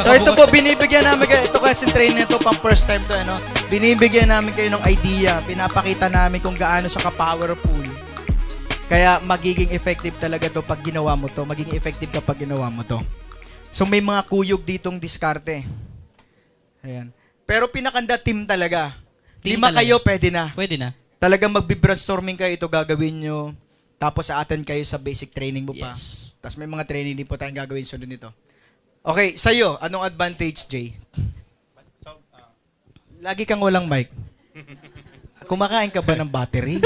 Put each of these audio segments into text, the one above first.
So ito po, binibigyan namin kayo, ito kasi training ito, pang first time to, ano? Binibigyan namin kayo ng idea, pinapakita namin kung gaano siya ka-powerful. Kaya magiging effective talaga to pag ginawa mo to, magiging effective kapag ginawa mo to. So may mga kuyog ditong diskarte. Ayan. Pero pinakanda team talaga. Team 5 talaga. kayo, pwede na. Pwede na. Talagang magbi-brainstorming kayo, ito gagawin nyo. Tapos sa-attend kayo sa basic training mo pa. Yes. Tapos may mga training din po tayong gagawin sunod nito. Okay, sa'yo, anong advantage, Jay? Lagi kang walang mic. Kumakain ka ba ng battery?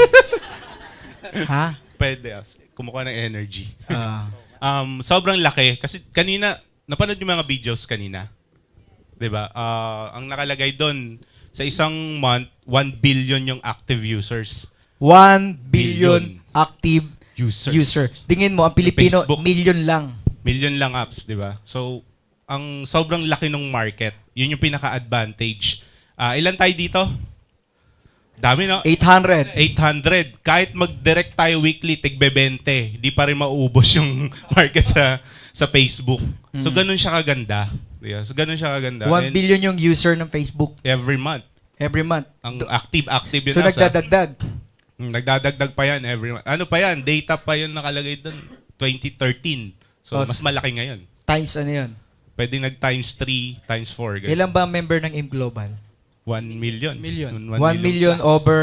Ha? Pwede. Kumukuha ng energy. Ah. Sobrang laki. Kasi kanina, napanood yung mga videos kanina. 'Di ba? Ang nakalagay doon, sa isang month, 1 billion yung active users. 1 billion active Users. user. Tingin mo, ang Pilipino, Facebook. million lang. Million lang apps, 'di ba? So, ang sobrang laki ng market. Yun yung pinaka-advantage. Ilan tayo dito? Dami, no? 800. 800. Kahit mag-direct tayo weekly, tigbe-20, hindi pa rin mauubos yung market sa Facebook. So, ganun siya kaganda. Yeah, so, ganun siya kaganda. 1 And billion yung user ng Facebook every month. every month. Ang active yun So, nasa. nagdadagdag. Nagdadagdag pa yan every month. Ano pa yan? Data pa yun nakalagay doon. 2013. So, Oh, mas malaki ngayon. Times ano yun? Pwede nag-times 3, times 4. Ilan ba ang member ng IM Global? 1 million. Million. 1 million plus. over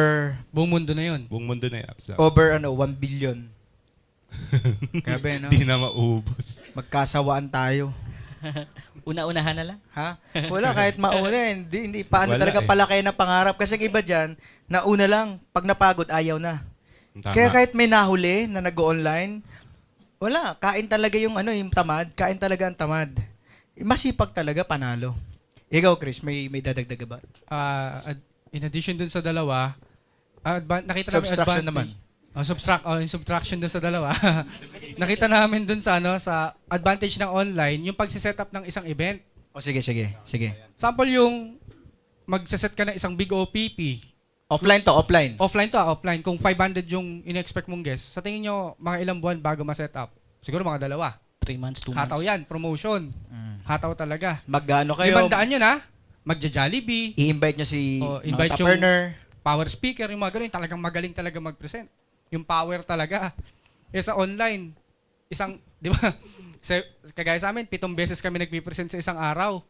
Buong mundo na yun. Buong mundo na yung apps. over 1 billion. Grabe, no? Hindi na maubos. Magkasawaan tayo. Una-unahan na lang. Ha? Wala, kahit mauna, hindi paano Wala talaga eh. palaki ng pangarap. Kasi yung iba dyan, nauna lang, pag napagod, ayaw na. Tama. Kaya kahit may nahuli na nag-online, wala, kain talaga yung yung tamad, kain talaga ang tamad. Masipag talaga, panalo. Ikaw, Chris, may dadagdag ba? In addition dun sa dalawa, nakita namin Subtraction advantage. naman. Yung subtraction dun sa dalawa. Nakita namin dun sa sa advantage ng online, yung pagsiset up ng isang event. O sige. Sample yung magsiset ka ng isang big OPP. Offline to, offline. Offline. Kung 500 yung in-expect mong guest, sa tingin nyo, mga ilang buwan bago ma-set up? Siguro mga 2. 3 months, 2 months. Hataw yan, promotion. Hataw talaga. Magkano kayo? 500 yun ha? Magja-Jollibee, I-invite nyo si invite mga yung top-earner. power speaker, yung mga ganun, talagang magaling talaga mag-present. Yung power talaga. Sa online, di ba, kagaya sa amin, 7 beses kami nagpipresent sa isang araw.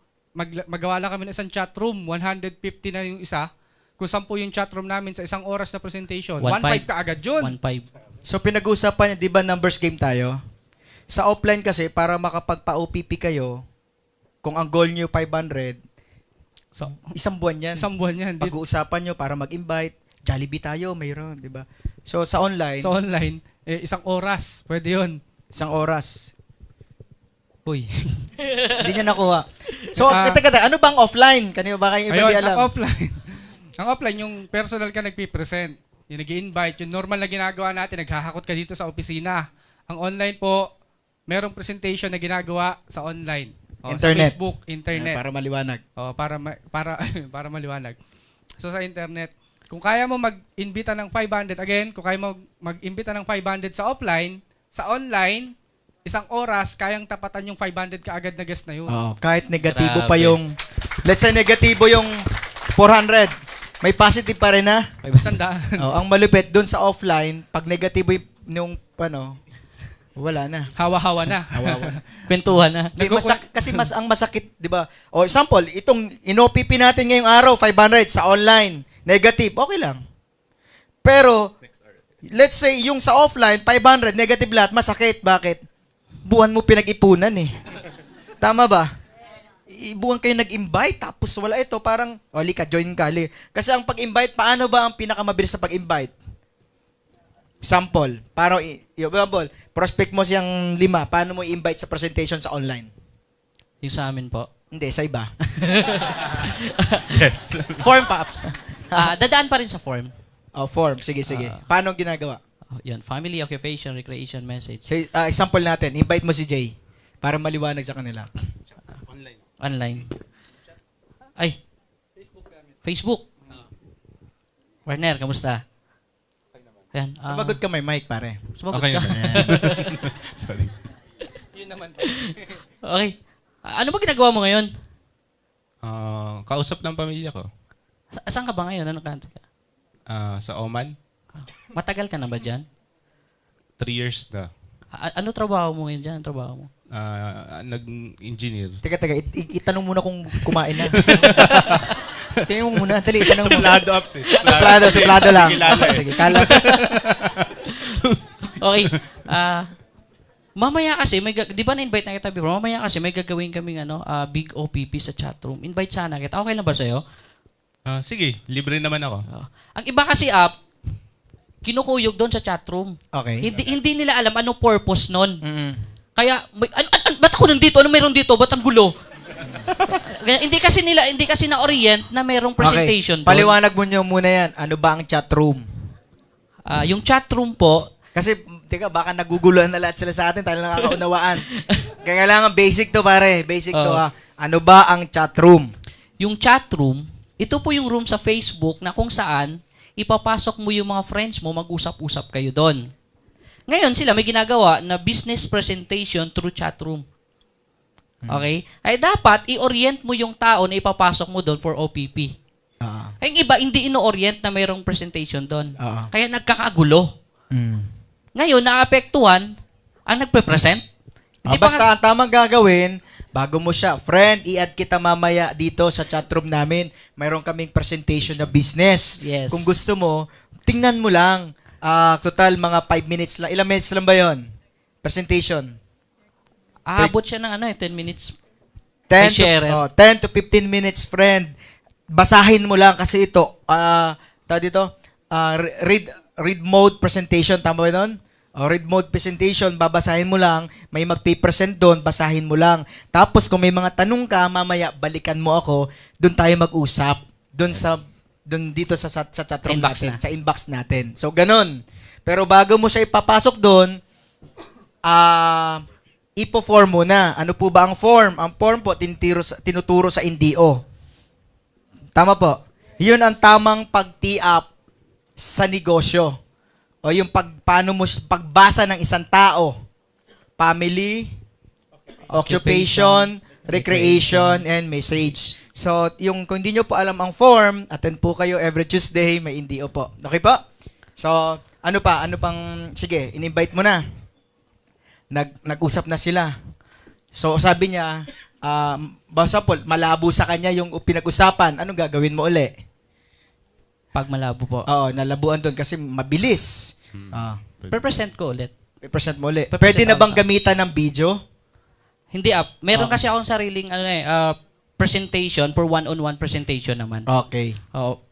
Magawa lang kami ng isang chat room, 150 na yung isa. Kung 10 yung chat room namin sa isang oras na presentation, 1.5 ka agad yun. 1.5. So pinag-uusapan nyo, di ba numbers game tayo? Sa offline kasi, para makapagpa-OPP kayo, kung ang goal nyo 500, So, isang buwan yan. isang buwan yan. Pag-uusapan nyo para mag-invite, Jollibee tayo, mayroon, di ba? So sa online, Sa online, isang oras, pwede yun. isang oras. Uy, hindi niya nakuha. So, Ah. kata, ano bang offline? Kanino ba kayo iba di Ayun, alam? ang offline. Ang offline, yung personal ka nagpipresent. Yung nag-invite, yung normal na ginagawa natin, naghahakot ka dito sa opisina. Ang online po, merong presentation na ginagawa sa online. Internet. Sa Facebook, internet. Para maliwanag. Para maliwanag. So sa internet, kung kaya mo mag-imbita ng 500, again, kung kaya mo mag-imbita ng 500 sa offline, sa online, isang oras, kayang tapatan yung 500 kaagad na guest na yun. Oo, kahit negatibo Grabe. pa yung, let's say negatibo yung 400, may positive pa rin na. 500. Oh, ang malupit doon sa offline, pag negatibo yung wala na. Hawa-hawa na. Kwentuhan na. Kasi ang masakit, 'di ba? O example, itong ino-PP natin ngayong araw 500 sa online, negative, okay lang. Pero let's say yung sa offline 500 negative lahat, masakit. Bakit? Buwan mo pinag-ipunan eh. Tama ba? Buwan kayo nag-invite tapos wala ito, parang ka, join ka. Kasi ang pag-invite, paano ba ang pinakamabilis sa pag-invite? Sample, prospect mo siyang 5, paano mo i-invite sa presentation sa online? Yung sa amin po. Hindi, sa iba. Yes. Form pops. Dadaan pa rin sa form. Oh, form. Sige. Paano ang ginagawa? Yan. Family, occupation, recreation, message. So, example natin, invite mo si Jay para maliwanag sa kanila. Online. Ay. Facebook. Warner, kamusta? Ayan. Sumagot ka, may mic, pare. Sumagot Okay ka. naman. Sorry. Yun naman. Okay. Ano ba ginagawa mo ngayon? Kausap ng pamilya ko. Saan ka ba ngayon? Ano country ka? Sa Oman, Matagal ka na ba dyan? 3 years na. Ano trabaho mo ngayon dyan? Ano trabaho mo? Nag-engineer. Teka, itanong muna kung kumain na. Tingnan mo muna, dali, itanong mo. Suplado up, sis. Suplado lang. Kilala eh. Sige, kala. Okay. Mamaya kasi, di ba na-invite na kita before? Mamaya kasi may gagawin kaming big OPP sa chatroom. Invite sana kita. Okay lang ba sa'yo? Sige, libre naman ako. Ang iba kasi kinukuyog doon sa chatroom. Okay. Hindi nila alam anong purpose nun. Mm-mm. Kaya, ba't ako nandito? Ano meron dito? Ba't ang gulo? Kaya, hindi kasi na-orient na merong presentation Okay. doon. Paliwanag mo nyo muna yan. Ano ba ang chat room? Yung chatroom po, Kasi, teka, baka naguguluhan na lahat sila sa atin. Tayo lang nakakaunawaan. Kaya kailangan basic to, pare. Basic to, ha. Ano ba ang chat room? yung chatroom, ito po yung room sa Facebook na kung saan ipapasok mo yung mga friends mo, mag-usap-usap kayo doon. Ngayon sila may ginagawa na business presentation through chatroom. Okay? Ay dapat i-orient mo yung tao na ipapasok mo doon for OPP. Ay yung iba hindi ino-orient na mayroong presentation doon. Kaya nagkakagulo. Ngayon naapektuhan ang nagpe-present. Hindi pa Basta ang tamang gagawin, bago mo siya, friend, i-add kita mamaya dito sa chatroom namin. Mayroon kaming presentation na business. Yes. Kung gusto mo, tingnan mo lang. Total mga 5 minutes lang. Ilang minutes lang ba yon? Presentation. aabot siya ng 10 minutes. 10 share it. 10 to 15 minutes, friend. Basahin mo lang kasi ito. Read mode presentation. Tama ba yun? Read mode presentation, babasahin mo lang. May magpipresent doon, basahin mo lang. Tapos kung may mga tanong ka, mamaya balikan mo ako. Doon tayo mag-usap. Doon dito sa chatroom Inbox natin. na. Sa inbox natin. So, ganun. Pero bago mo siya ipapasok doon, ipo-form muna. Ano po ba ang form? Ang form po, tinuturo sa NDO. Tama po. Yun ang tamang pag-tee up sa negosyo. O yung paano mo pagbasa ng isang tao. Family, occupation, recreation, and message. So, kung hindi nyo po alam ang form, attend po kayo every Tuesday, may NDO po. Okay po? So, ano pa? Ano pang, sige, in-invite mo na. Nag-usap na sila. So, sabi niya, basta po, malabo sa kanya yung pinag-usapan. Anong gagawin mo uli? Pag malabo po. Oo, nalabuan doon kasi mabilis. Pre-present ko ulit. I-present mo uli. Pre-present Pwede na ako bang sa- gamitan ng video? Hindi meron kasi akong sariling presentation for one-on-one presentation naman. Okay.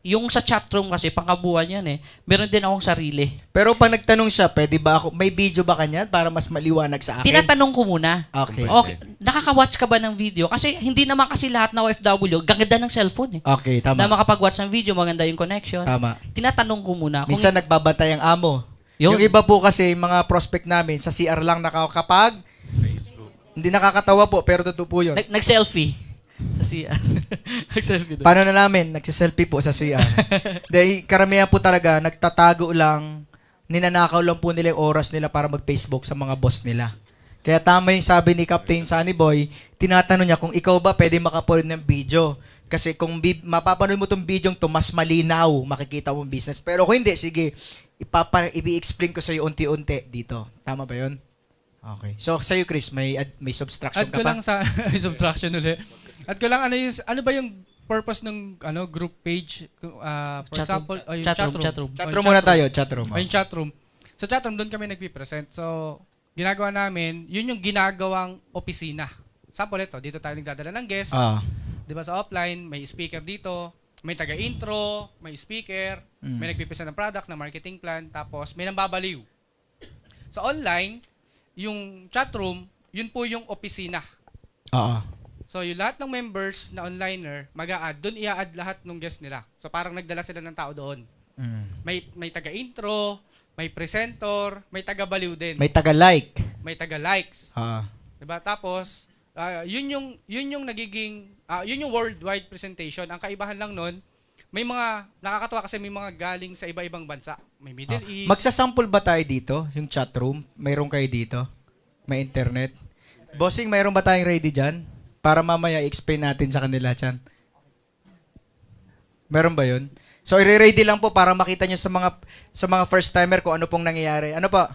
Yung sa chatroom kasi pangkabuuan yan Meron din akong sarili. Pero pag nagtanong siya, pwede ba ako, may video ba kanya para mas maliwanag sa akin? Tinatanong ko muna. Okay. Okay, nakaka-watch ka ba ng video? Kasi hindi naman kasi lahat na OFW gaganda ng cellphone Okay, Na tama. makapag-watch ng video, maganda yung connection. Tama. Tinatanong ko muna kung Minsan nagbabantay ang amo. Yun. Yung iba po kasi, mga prospect namin, sa CR lang nakakapag. Hindi nakakatawa po, pero totoo po yun. nag-selfie. Kasi nag-selfie doon. Paano na namin? Nagsiselfie po sa CR. Dahil karamihan po talaga, nagtatago lang, ninanakaw lang po nila yung oras nila para mag-Facebook sa mga boss nila. Kaya tama yung sabi ni Captain Sunny Boy, tinatanong niya kung ikaw ba pwede makapanood ng video. Kasi kung mapapanood mo tong video to, mas malinaw, makikita mo ang business. Pero kung hindi, sige, i-explain ko sa iyo unti-unti dito. Tama ba yun? Okay. So, sa'yo, Chris, may subtraction Add ka ko pa? lang sa subtraction ulit. Add ko lang ano ba yung purpose ng group page? For example, yung Chatroom. Chatroom muna tayo, chatroom. Yung chatroom. Sa chatroom, doon kami nagpipresent. So, ginagawa namin, yun yung ginagawang opisina. Sample ito, dito tayo nagdadala ng guest. Di ba sa offline, may speaker dito, may taga-intro, may speaker, may nagpipresent ng product, ng marketing plan, tapos may nambabaliw. Sa online, yung chatroom, yun po yung opisina. So, yung lahat ng members na onliner, mag-a-add. Doon i-a-add lahat ng guest nila. So, parang nagdala sila ng tao doon. May taga-intro, may presenter, may taga-baliw din. May taga-like. May taga-likes. Diba? Tapos, yun yung nagiging, yun yung worldwide presentation. Ang kaibahan lang nun, may mga, nakakatawa kasi may mga galing sa iba-ibang bansa. May Middle East. Magsasample ba tayo dito? Yung chatroom? Mayroon kayo dito? May internet? Bossing, mayroon ba tayong ready dyan? Para mamaya i-explain natin sa kanila, Chan. Meron ba yun? So, i-ready lang po para makita nyo sa mga first timer kung ano pong nangyayari. Ano po?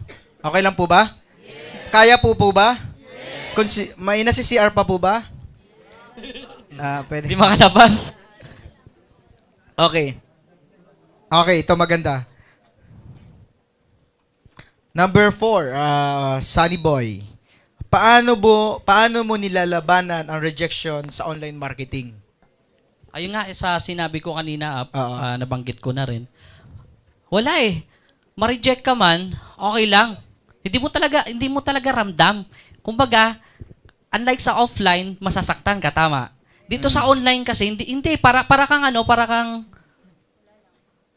Okay lang po ba? Yes. Kaya po ba? Yes. May nasi-CR pa po ba? Pwede. Hindi makalabas. Okay. Okay, ito maganda. Number 4, Sunny Boy. Paano mo nilalabanan ang rejection sa online marketing? Ayun nga, sa sinabi ko kanina, Oo. nabanggit ko na rin. Wala eh. Ma-reject ka man, okay lang. Hindi mo talaga ramdam. Kumbaga, unlike sa offline, masasaktan ka, tama. Dito sa online kasi, hindi para kang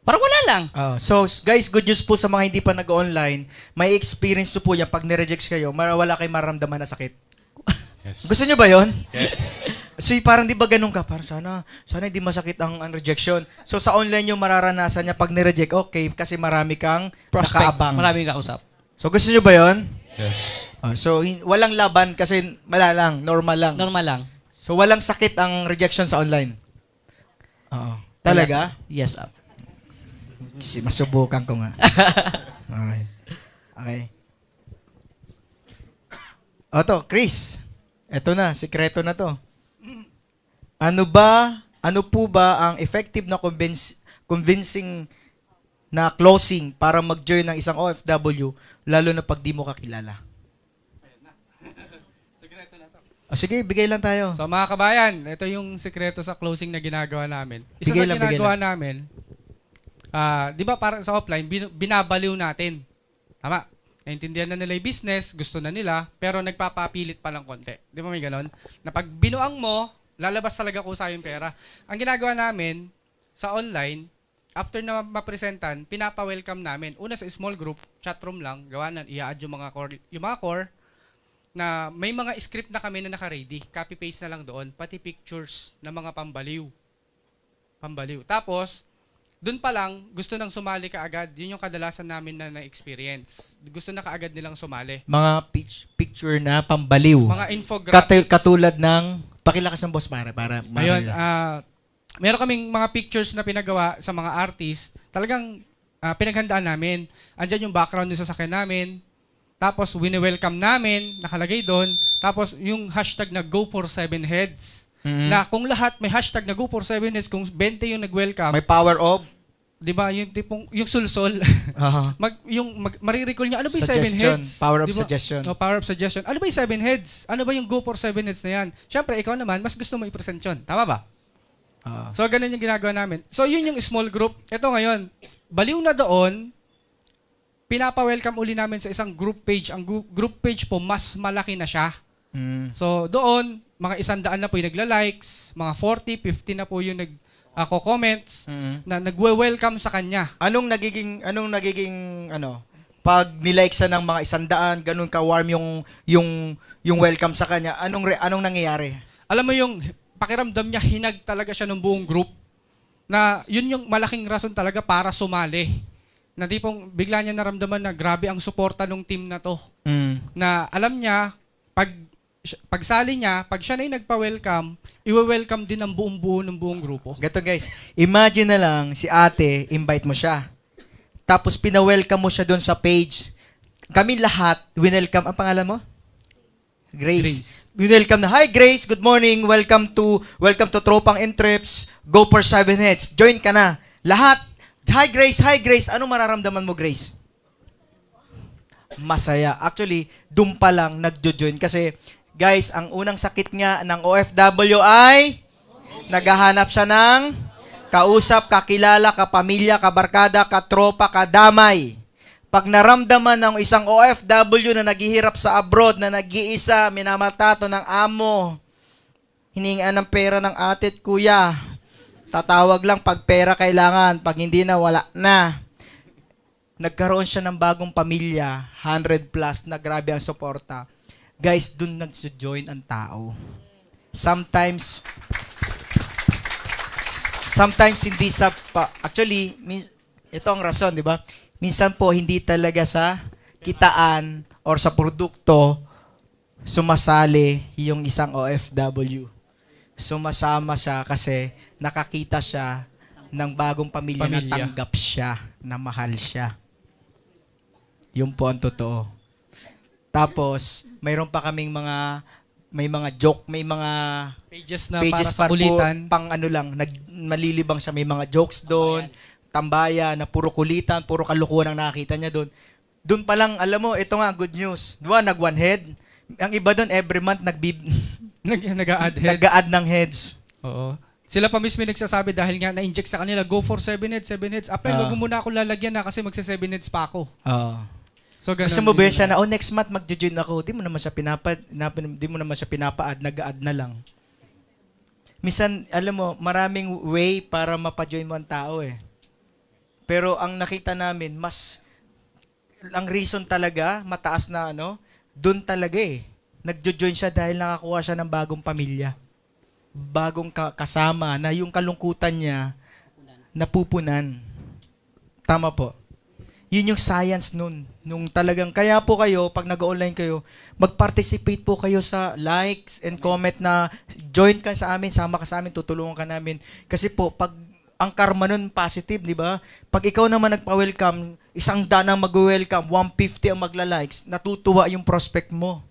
parang wala lang. So, guys, good news po sa mga hindi pa nag-online. May experience po yan. Pag nireject kayo, wala kayong maramdaman na sakit. Yes. Gusto nyo ba yon? Yes. So, parang di ba ganun ka? Parang sana hindi masakit ang rejection. So, sa online yung mararanasan niya pag nireject, okay, kasi marami kang nakaabang. Maraming kausap. So, gusto nyo ba yon? Yes. So, walang laban kasi wala lang, normal lang. Normal lang. So, walang sakit ang rejection sa online. Oo. Talaga? Yes, Masubukan ko nga. Okay. To, Chris. Eto na, sikreto na to. Ano po ba ang effective na convincing na closing para mag-join ng isang OFW, lalo na pag di mo kakilala? Sige, bigay lang tayo. So mga kabayan, ito yung sikreto sa closing na ginagawa namin. Isa Bigay sa lang, ginagawa namin, di ba parang sa offline, binabaliw natin. Tama. Naintindihan na nila yung business, gusto na nila, pero nagpapapilit pa ng konti. Di ba may ganon? Na pag binuang mo, lalabas talaga kung sa'yo yung pera. Ang ginagawa namin sa online, after na mapresentan, pinapa-welcome namin. Una sa small group, chat room lang, gawa na, i-add yung mga core, na may mga script na kami na naka-ready. Copy-paste na lang doon, pati pictures ng mga pambaliw. Tapos, doon pa lang, gusto nang sumali ka agad. Yun yung kadalasan namin na experience. Gusto na kaagad nilang sumali. Mga picture na pambaliw. Mga infographics. Katulad ng, pakilakas ng boss para Ayun, meron kaming mga pictures na pinagawa sa mga artist. Talagang pinaghandaan namin. Andyan yung background ng sasakyan namin. Tapos, wini-welcome namin, nakalagay doon. Tapos, yung hashtag na Go for 7 Heads. Na kung lahat may hashtag na Go for 7 Heads, kung 20 yung nag-welcome. may power of, di ba, yung tipong, yung sulsol. Marirecall niya, ano ba yung 7 suggestion. heads? Power of Diba? suggestion. Power of suggestion. Ano ba yung 7 heads? Ano ba yung Go for 7 Heads na yan? Siyempre, ikaw naman, mas gusto mo i-present yun. Tama ba? So, ganun yung ginagawa namin. So, yun yung small group. Ito ngayon, baliw na doon, pinapa-welcome uli namin sa isang group page. Ang group page po, mas malaki na siya. So, doon, mga 100 na po yung nagla-likes, mga 40, 50 na po yung nag-comments, na nagwe-welcome sa kanya. Anong nagiging pag nilike sa ng mga 100, ganun ka-warm yung welcome sa kanya, anong nangyayari? Alam mo yung pakiramdam niya, hinag talaga siya ng buong group, na yun yung malaking rason talaga para sumali. Na di pong bigla niya naramdaman na grabe ang suporta ng team na to. Na alam niya, pagsali niya, pag siya na yung nagpa-welcome, i-welcome din ang buong-buo ng buong grupo. Gato guys, imagine na lang si ate, invite mo siya. Tapos pina-welcome mo siya doon sa page. Kami lahat, winelcome, ang pangalan mo? Grace. Winelcome na, hi Grace, good morning, welcome to Tropang and Trips, Go for 7 Heads, join ka na. Lahat, hi Grace, ano mararamdaman mo Grace? Masaya. Actually, doon pa lang nagjo-join kasi guys, ang unang sakit nga ng OFW ay naghahanap siya ng kausap, kakilala, kapamilya, kabarkada, katropa, kadamay. Pag naramdaman ng isang OFW na naghihirap sa abroad, na nag-iisa, minamatato ng amo, hiningaan ng pera ng ate at kuya, tatawag lang pag pera kailangan, pag hindi na, wala na. Nagkaroon siya ng bagong pamilya, 100 plus, na grabe ang suporta. Guys, dun nagsujoin ang tao. Sometimes hindi sa, actually, ito ang rason, di ba? Minsan po, hindi talaga sa kitaan or sa produkto, sumasali yung isang OFW. Sumasama siya kasi nakakita siya ng bagong pamilya na Pamilya. tanggap siya, na mahal siya. Yun po ang totoo. Tapos, mayroon pa kaming may mga joke, may mga Pages na pages para sa kulitan. pang ano lang, malilibang siya, may mga jokes doon, tambayan, na puro kulitan, puro kalukuhan ang nakita niya doon. Doon pa lang, alam mo, ito nga, good news. Diba, nag-one head. Ang iba doon, every month, Nag-a-add head. nag-a-add ng heads. Oo. Sila pa mismo yung nagsasabi dahil nga na-inject sa kanila, go for 7 heads. Apply, wag mo muna ako lalagyan na kasi magsa 7 heads pa ako. So, ganun. Gusto mo ba yun siya na, next month mag-join ako. Di mo naman siya pinapa-add, nag-a-add na lang. Minsan, alam mo, maraming way para mapa-join mo ang tao eh. Pero ang nakita namin, ang reason talaga, mataas na dun talaga eh. Nag-join siya dahil nakakuha siya ng bagong pamilya. Bagong kasama na yung kalungkutan niya napupunan. Tama po. Yun yung science nun. Nung talagang, kaya po kayo, pag nag-online kayo, mag-participate po kayo sa likes and comment na join ka sa amin, sama ka sa amin, tutulungan ka namin. Kasi po, pag ang karma nun positive, di ba? Pag ikaw naman nagpa-welcome, 100 ang mag-welcome, 150 ang magla-likes, natutuwa yung prospect mo.